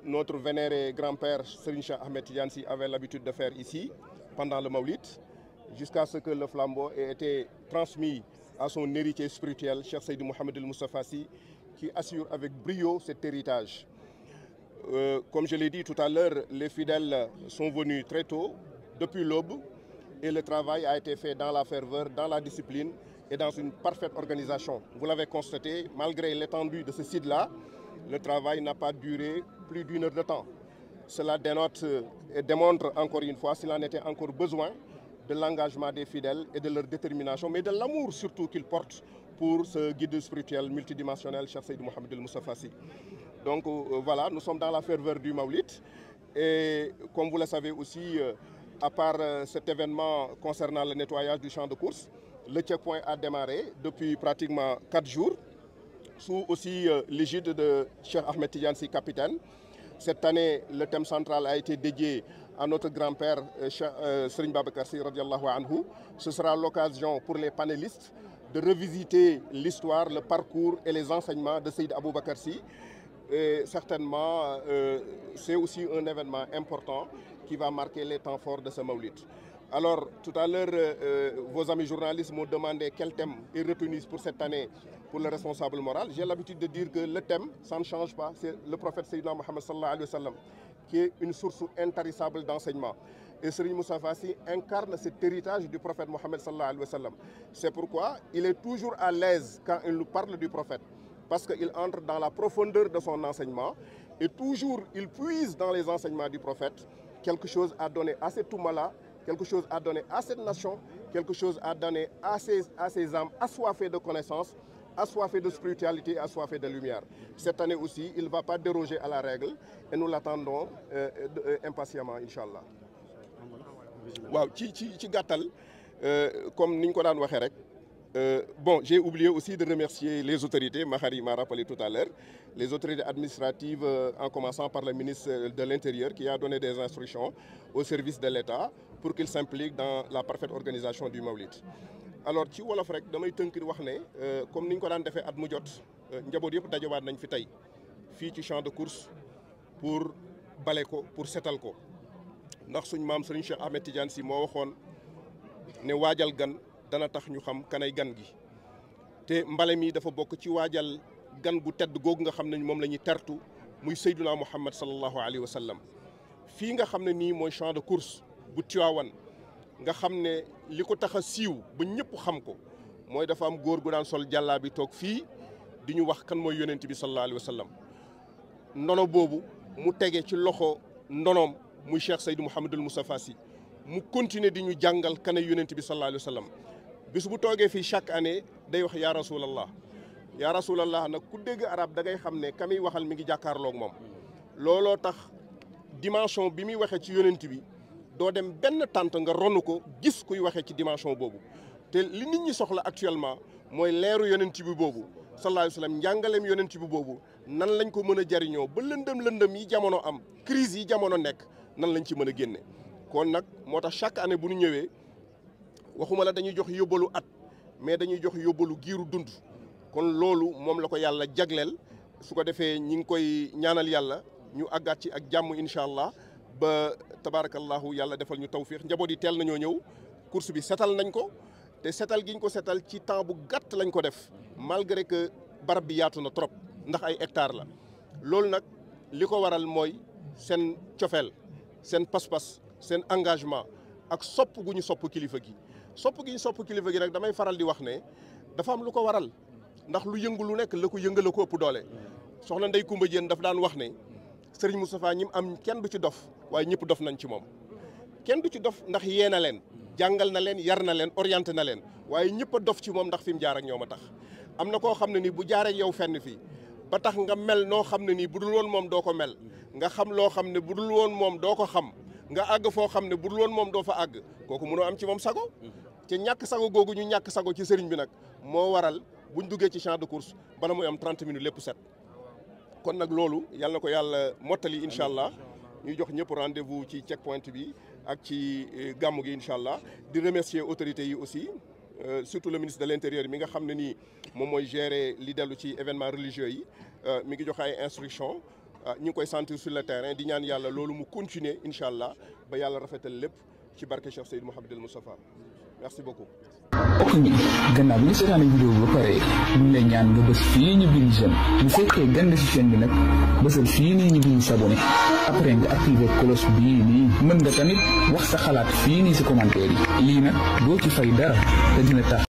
Notre vénéré grand-père Serigne Cheikh Ahmed Tidiane Sy avait l'habitude de faire ici pendant le Mawlid, jusqu'à ce que le flambeau ait été transmis à son héritier spirituel, Cheikh Seydi Mouhamed El Moustapha Sy, qui assure avec brio cet héritage. Comme je l'ai dit tout à l'heure, les fidèles sont venus très tôt, depuis l'aube, et le travail a été fait dans la ferveur, dans la discipline et dans une parfaite organisation. Vous l'avez constaté, malgré l'étendue de ce site-là, le travail n'a pas duré plus d'1 heure de temps. Cela dénote et démontre encore une fois, s'il en était encore besoin, de l'engagement des fidèles et de leur détermination, mais de l'amour surtout qu'ils portent pour ce guide spirituel multidimensionnel, Cheikh Seydi Mouhamed El Moustapha Sy. Donc voilà, nous sommes dans la ferveur du Mawlid. Et comme vous le savez aussi, à part cet événement concernant le nettoyage du champ de course, le checkpoint a démarré depuis pratiquement 4 jours, sous aussi l'égide de Cheikh Ahmed Tidiane Sy, capitaine. Cette année, le thème central a été dédié à notre grand-père Serigne Babacar Sy radiallahu anhu. Ce sera l'occasion pour les panélistes de revisiter l'histoire, le parcours et les enseignements de Seydi Aboubacar Sy. Et certainement, c'est aussi un événement important qui va marquer les temps forts de ce Mawlid. Alors, tout à l'heure, vos amis journalistes m'ont demandé quel thème est retenu pour cette année pour le responsable moral. J'ai l'habitude de dire que le thème, ça ne change pas, c'est le prophète Sayyidina Mohammed sallallahu alayhi wa sallam, qui est une source intarissable d'enseignement. Et Serigne Moustapha Sy incarne cet héritage du prophète Mohammed sallallahu alayhi wa sallam. C'est pourquoi il est toujours à l'aise quand il nous parle du prophète, parce qu'il entre dans la profondeur de son enseignement et toujours il puise dans les enseignements du prophète quelque chose à donner à cette Oumma-là, quelque chose à donner à cette nation, quelque chose à donner à ces âmes assoiffées de connaissances, assoiffées de spiritualité, assoiffées de lumière. Cette année aussi, il ne va pas déroger à la règle et nous l'attendons impatiemment, Inch'Allah. Waaw ci gàttal comme ni ñu ko daan waxee rek bon, j'ai oublié aussi de remercier les autorités, Mahari m'a rappelé tout à l'heure, les autorités administratives en commençant par le ministre de l'Intérieur qui a donné des instructions au service de l'État pour qu'il s'implique dans la parfaite organisation du Mawlid. Alors ci wolof rek damay tënk wax ne comme ni ñu ko daan defee at mu jot njaboot yëpp dajawaat nañ fi tey fii ci champ de course pour bale ko pour setal ko ndax suñ maam Serigne Cheikh Ahmed Tidiane Sy moo waxoon ne waajal gan dana tax ñu xam kanay gan gi te mbale mi dafa bokk ci waajal gan gu tedd googu nga xam ne moom la ñuy tertu muy Seydina Muhammad sallallahu alayhi wa sallam. Fii nga xam ne nii mooy champ de course bu Tiwaawan nga xam ne li ko tax a siiw ba ñëpp xam ko mooy dafa am góor gu daan sol jàllaa bi toog fii di ñu wax kan mooy yonent bi sallallahu alayhi wa sallam. Ndono boobu mu tege ci loxo ndonoom muy Cheikh Seydi Mouhamed El Moustapha Sy mu continuer di ñu jàngal kan ay yonent bi sallallahu alayhi wa sallam. bis bu toogee fii chaque année day wax yaa rasulallah nag ku dégg arab da ngay xam ne ka muy waxal mi ngi jàkkaarloog moom. looloo tax dimension bi muy waxee ci yonent bi doo dem benn tànt nga ronu ko gis kuy waxee ci dimension boobu te li nit ñi soxla actuellement mooy leeru yonent bi boobu sallallahu alayhi wa sallam njàngaleem yonent bi boobu nan lañ ko mën a jariñoo ba lëndëm yi jamono am crise yi jamono nekk nan lañ ci mën a génne. kon nag moo tax chaque année bu ñu ñëwee waxuma la dañuy jox yóbbalu at mais dañuy jox yóbbalu giiru dund kon loolu moom la ko yàlla jagleel su ko defee ñi ngi koy ñaanal yàlla ñu àggaat ci ak jàmm incha allah ba tabarakallahu yàlla defal ñu tawfiix njaboot yi teel nañoo ñëw course bi setal nañ ko te setal giñ ko setal ci temps bu gàtt lañ ko def malgré que barab bi yaatu na trop ndax ay hectares la loolu nag li ko waral mooy seen cofeel seen pas-pas seen engagement ak sopp gu ñu sopp kilifa gi sopp gi ñu sopp kilifa gi nag damay faral di wax ne dafa am lu ko waral ndax lu yëngu lu nekk la ko yëngala ko ëpp doole soxna Ndey Kumba Jéen daf daan wax ne Serigne Moustapha ñi am kenn du ci dof waaye ñëpp dof nañ ci moom kenn du ci dof ndax yee na leen jàngal na leen yar na leen orienté na leen waaye ñëpp a dof ci moom ndax fi mu jaar ak ñoom a tax am na koo xam ne nii bu jaaree yow fenn fii ba tax nga mel noo xam ne nii bu dul woon moom doo ko mel nga xam loo xam ne bu dul woon moom doo ko xam nga àgg foo xam ne bu dul woon moom doo fa àgg kooku mënoo am ci moom sago te ñàkk sago googu ñu ñàkk sago ci sëriñ bi nag moo waral buñ duggee ci champ de course bala muy am 30 minutes lépp set kon nag loolu yàlla na ko yàlla mottali incha allah ñu jox ñëpp rendez-vous ci checkpoint bi ak ci gàmmu gi incha allah di remercier autorités yi aussi surtout le ministre de l'intérieur mi nga xam ne nii moom mooy gérer li dellu ci événement religieux yi mi ngi joxe ay instructions ñu ngi koy sentir sur le terrain di ñaan yàlla loolu mu continuer incha allah ba yàlla rafetal lépp ci barke Cheikh Seydou Mouhamadul Moustapha merci beaucoup. ok gannaaw bi nga seetaane vidéo bi ba pare ñu ngi lay ñaan nga bës fii ñu bind j'aime bu fekkee gën ci chaîne bi nag bësal fii nii ñu bind s'abonner après nga activer cloche bii nii mën nga tamit wax sa xalaat fii nii si commentaire yi lii nag doo ci fay dara te dina tax